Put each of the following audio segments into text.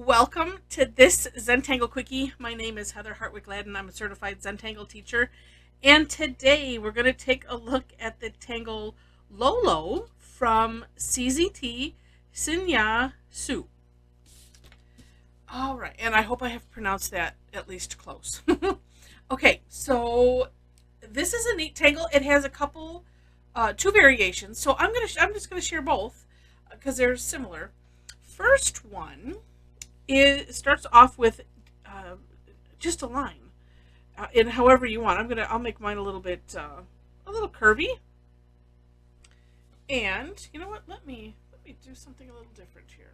Welcome to this Zentangle Quickie. My name is Heather Hartwick Gladden. I'm a certified Zentangle teacher. And today we're going to take a look at the Tangle Lolo from CZT Hsin-Ya Hsu. All right, and I hope I have pronounced that at least close. Okay, so this is a neat tangle. It has a couple, two variations. So I'm just gonna share both because they're similar. First one it starts off with just a line, in however you want. I'll make mine a little bit a little curvy, and you know what? Let me do something a little different here.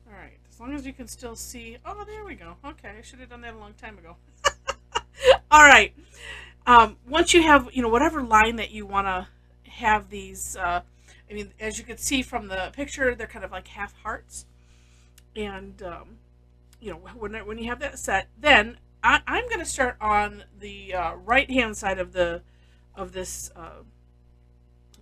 All right, as long as you can still see. Oh, there we go. Okay, I should have done that a long time ago. All right. Once you have whatever line that you want to have these. I mean, as you can see from the picture, they're kind of like half hearts. And when you have that set, then I'm going to start on the right hand side of this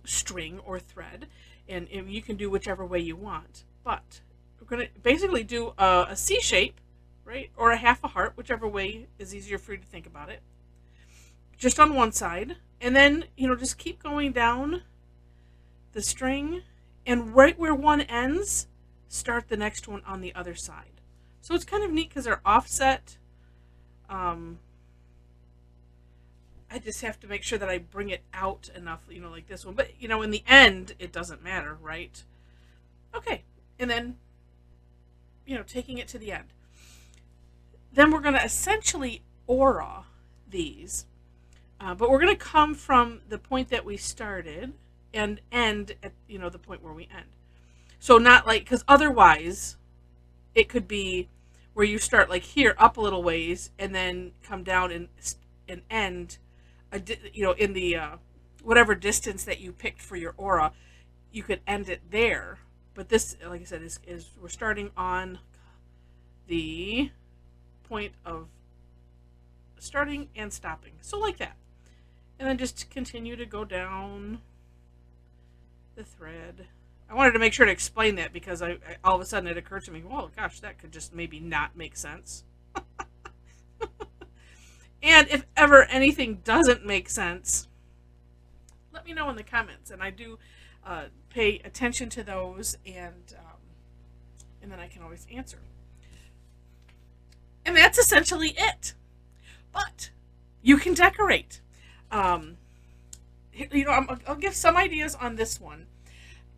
string or thread, and you can do whichever way you want. But we're going to basically do a C shape, right, or a half a heart, whichever way is easier for you to think about it. Just on one side, and then just keep going down the string, and right where one ends, start the next one on the other side. So it's kind of neat because they're offset. I just have to make sure that I bring it out enough, like this one. But, in the end, it doesn't matter, right? Okay. And then, taking it to the end. Then we're going to essentially aura these. But we're going to come from the point that we started and end at, the point where we end. So not like, because otherwise it could be where you start like here up a little ways and then come down and end, in the whatever distance that you picked for your aura, you could end it there. But this, like I said, is we're starting on the point of starting and stopping. So like that. And then just continue to go down the thread. I wanted to make sure to explain that because I all of a sudden it occurred to me, well, gosh, that could just maybe not make sense. And if ever anything doesn't make sense, let me know in the comments, and I do pay attention to those, and then I can always answer. And that's essentially it. But you can decorate. I'll give some ideas on this one.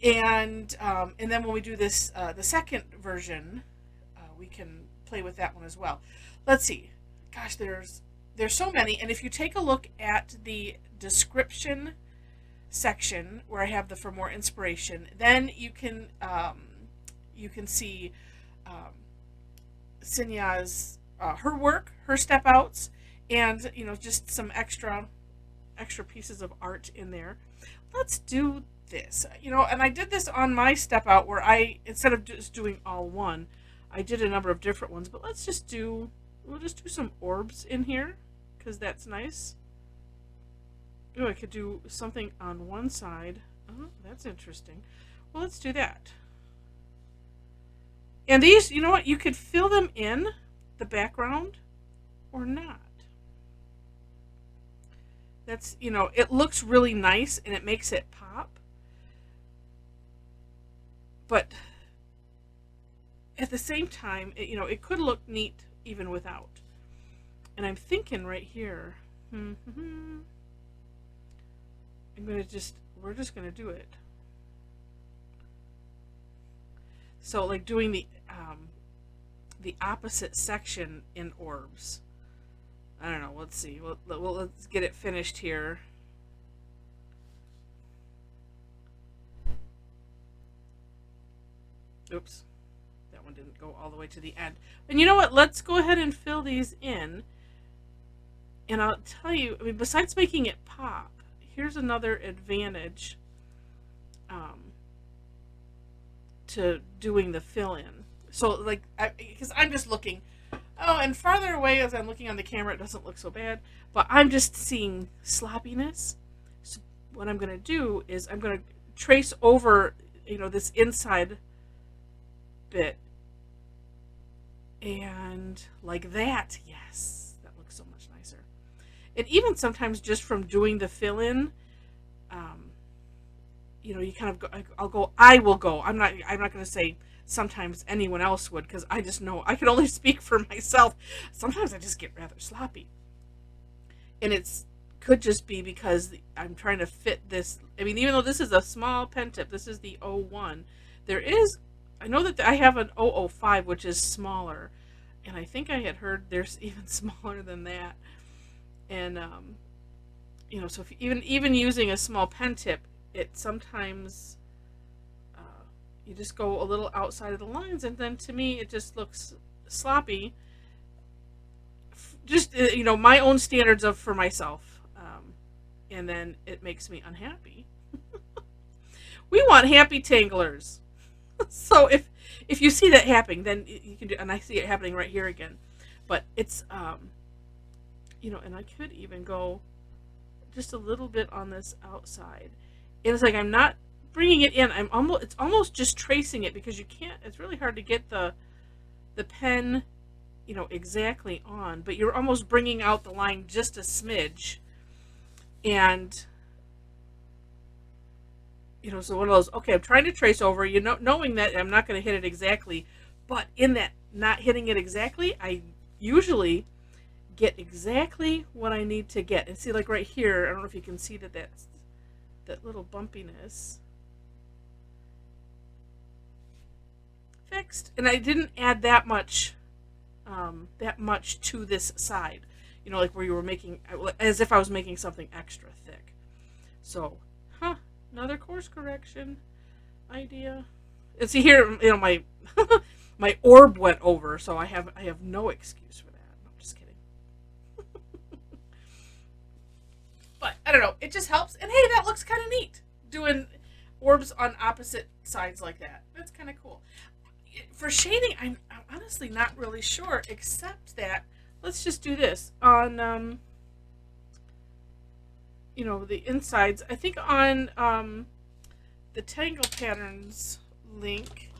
And then when we do this, the second version, we can play with that one as well. Let's see. Gosh, there's so many. And if you take a look at the description section where I have the for more inspiration, then you can see Hsin-Ya's her work, her step outs, and just some extra pieces of art in there. Let's do this, and I did this on my step out where instead of just doing all one, I did a number of different ones, but we'll just do some orbs in here because that's nice. Oh, I could do something on one side. Oh, that's interesting. Well, let's do that. And these, you know what, you could fill them in the background or not. That's, it looks really nice and it makes it pop. But at the same time, it could look neat even without. And I'm thinking right here, we're just gonna do it. So like doing the opposite section in orbs. I don't know. Let's see. Let's get it finished here. Oops, that one didn't go all the way to the end. And you know what? Let's go ahead and fill these in. And I'll tell you, I mean, besides making it pop, here's another advantage to doing the fill-in. So, like, because I'm just looking, oh, and farther away as I'm looking on the camera, it doesn't look so bad. But I'm just seeing sloppiness. So what I'm going to do is I'm going to trace over, this inside bit And like that, yes, that looks so much nicer. And even sometimes just from doing the fill-in, um, you kind of go, I will go. I'm not going to say sometimes anyone else would, because I just know I can only speak for myself. Sometimes I just get rather sloppy. And it's could just be because I'm trying to fit this. I mean, even though this is a small pen tip, this is the 01. There is, I know that I have an 005, which is smaller. And I think I had heard there's even smaller than that. And, so if, even using a small pen tip, it sometimes you just go a little outside of the lines, and then to me it just looks sloppy. Just my own standards of for myself, and then it makes me unhappy. We want happy tanglers. So if you see that happening, then you can do, and I see it happening right here again. But it's and I could even go just a little bit on this outside. And it's like I'm not bringing it in. It's almost just tracing it, because you can't. It's really hard to get the pen, exactly on. But you're almost bringing out the line just a smidge, and so one of those. Okay, I'm trying to trace over. Knowing that I'm not going to hit it exactly, but in that not hitting it exactly, I usually get exactly what I need to get. And see, like right here, I don't know if you can see that little bumpiness fixed, and I didn't add that much to this side, like where you were making, as if I was making something extra thick. So, another course correction idea. And see here, my my orb went over, so I have no excuse for that. No, I'm just kidding. But I don't know, it just helps. And hey, that looks kind of neat, doing orbs on opposite sides like that. That's kind of cool. For shading, I'm honestly not really sure, except that let's just do this on the insides. I think on the Tangle Patterns link,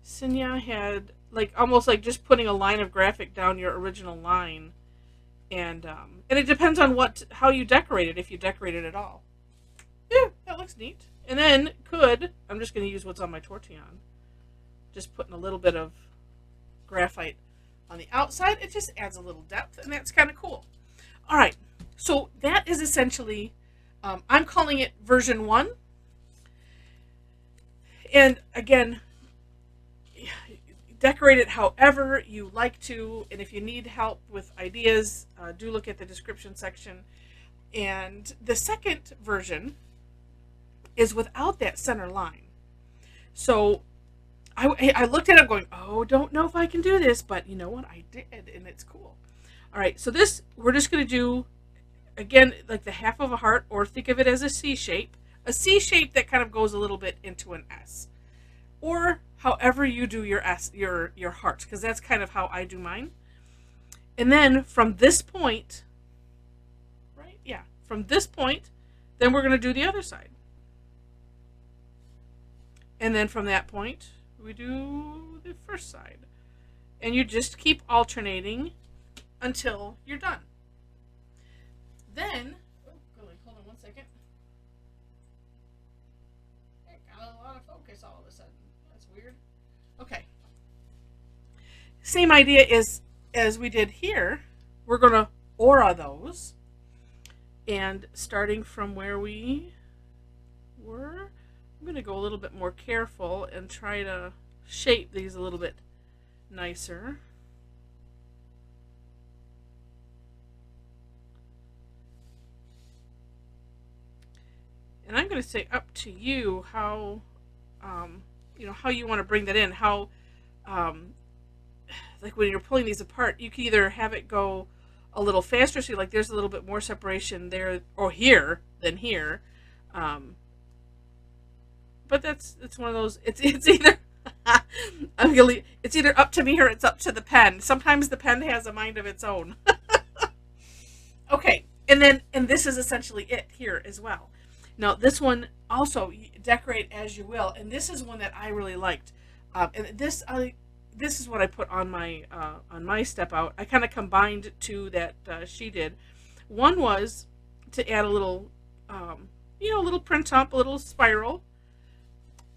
Hsin-Ya had almost like just putting a line of graphic down your original line, and it depends on how you decorate it, if you decorate it at all. Yeah, that looks neat. And then I'm just going to use what's on my tortillon. Just putting a little bit of graphite on the outside. It just adds a little depth, and that's kind of cool. All right, so that is essentially, I'm calling it version 1. And again, decorate it however you like to. And if you need help with ideas, do look at the description section. And the second version is without that center line. So I looked at it going, don't know if I can do this, but you know what, I did, and it's cool. All right, so this, we're just going to do, again, like the half of a heart, or think of it as a C shape that kind of goes a little bit into an S, or however you do your S, your heart, because that's kind of how I do mine. And then from this point, right, yeah, from this point, then we're going to do the other side. And then from that point, we do the first side. And you just keep alternating until you're done. Then, hold on one second. It got a lot of focus all of a sudden. That's weird. Okay. Same idea as we did here. We're going to aura those. And starting from where we were, I'm going to go a little bit more careful and try to shape these a little bit nicer. And I'm going to say up to you how, how you want to bring that in. How, like when you're pulling these apart, you can either have it go a little faster, so like there's a little bit more separation there or here than here. But it's one of those. It's either it's either up to me or it's up to the pen. Sometimes the pen has a mind of its own. Okay, and this is essentially it here as well. Now this one also, decorate as you will, and this is one that I really liked. And this is what I put on my step out. I kind of combined two that she did. One was to add a little, a little print up, a little spiral,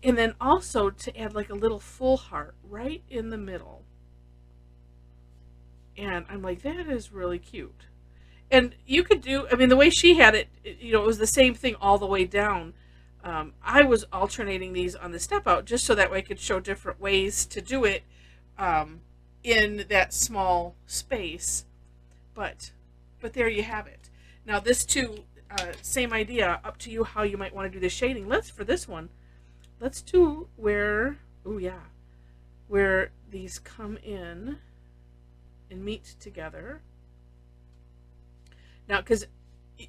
and then also to add like a little full heart right in the middle. And I'm like, that is really cute. And you could do, I mean, the way she had it, it was the same thing all the way down. I was alternating these on the step out just so that way I could show different ways to do it in that small space. But there you have it. Now this too, same idea, up to you how you might want to do the shading. For this one, let's do where these come in and meet together. Now, because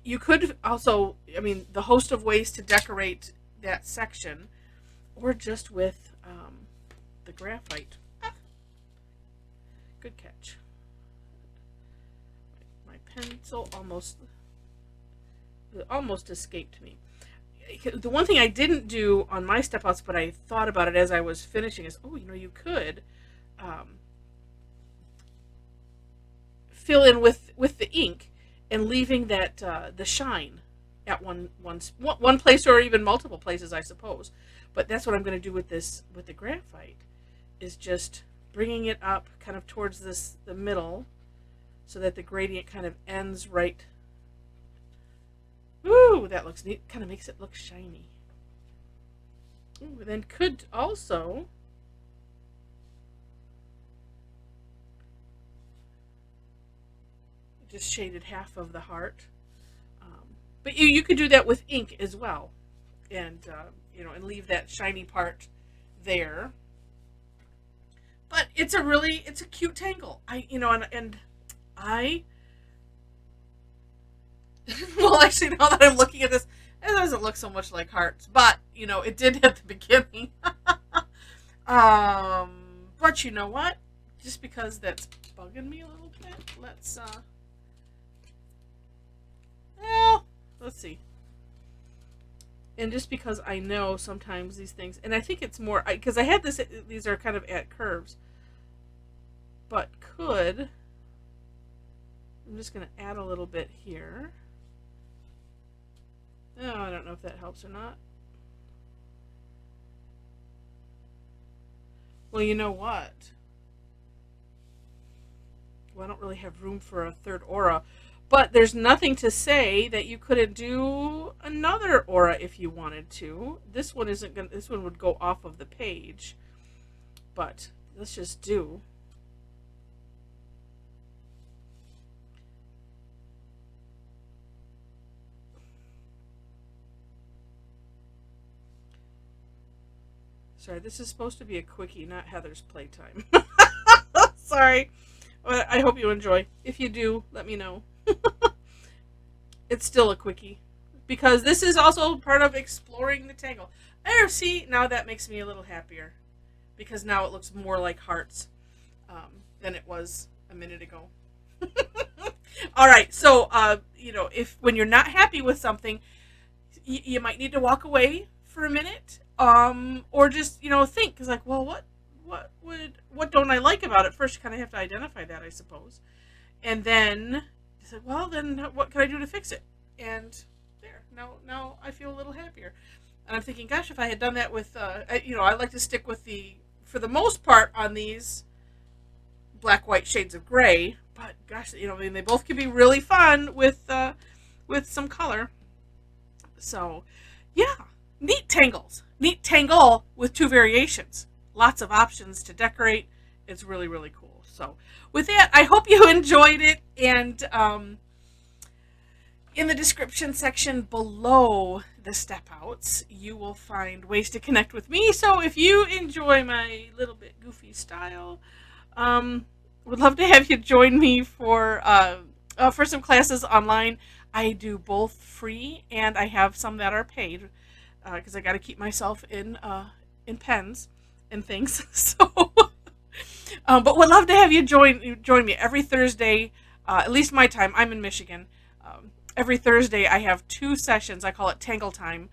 you could also, I mean, the host of ways to decorate that section, or just with the graphite. Good catch. My pencil almost escaped me. The one thing I didn't do on my step outs, but I thought about it as I was finishing, is, you could fill in with the ink and leaving that the shine at one place, or even multiple places, I suppose. But that's what I'm going to do with the graphite, is just bringing it up kind of towards the middle, so that the gradient kind of ends right. Ooh, that looks neat. Kind of makes it look shiny. Ooh, then could also just shaded half of the heart. But you could do that with ink as well, and and leave that shiny part there. But it's a cute tangle. I well, actually, now that I'm looking at this, it doesn't look so much like hearts, but it did at the beginning. But you know what? Just because that's bugging me a little bit, let's see. And just because I know sometimes these things, and I think it's more because I had these are kind of at curves, but I'm just going to add a little bit here. Oh, I don't know if that helps or not. Well, you know what? Well, I don't really have room for a third aura, but there's nothing to say that you couldn't do another aura if you wanted to. This one would go off of the page, but let's just do. Sorry, this is supposed to be a quickie, not Heather's playtime. Sorry. I hope you enjoy. If you do, let me know. It's still a quickie, because this is also part of exploring the tangle. There, see, now that makes me a little happier, because now it looks more like hearts than it was a minute ago. All right, so if when you're not happy with something, you might need to walk away for a minute, or just think, because like, well, what don't I like about it? First, you kind of have to identify that, I suppose, and then you say, well, then what can I do to fix it? And there, now I feel a little happier. And I'm thinking, gosh, if I had done that with, I like to stick with for the most part on these black-white shades of gray. But gosh, I mean, they both can be really fun with some color. So, yeah, neat tangles. Neat tangle with two variations. Lots of options to decorate. It's really, really cool. So with that, I hope you enjoyed it. And in the description section below the step outs, you will find ways to connect with me. So if you enjoy my little bit goofy style, would love to have you join me for some classes online. I do both free, and I have some that are paid, because I got to keep myself in pens and things. So, but would love to have you join me every Thursday, at least my time. I'm in Michigan. Every Thursday I have 2 sessions. I call it Tangle Time.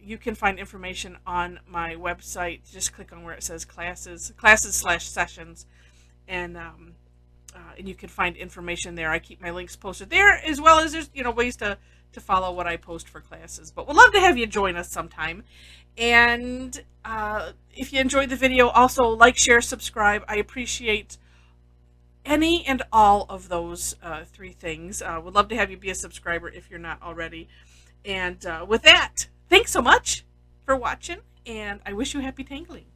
you can find information on my website. Just click on where it says classes/sessions, and you can find information there. I keep my links posted there, as well as there's ways to follow what I post for classes. But we'd love to have you join us sometime. And if you enjoyed the video, also like, share, subscribe. I appreciate any and all of those 3 things. Would love to have you be a subscriber if you're not already. And with that, thanks so much for watching, and I wish you happy tangling.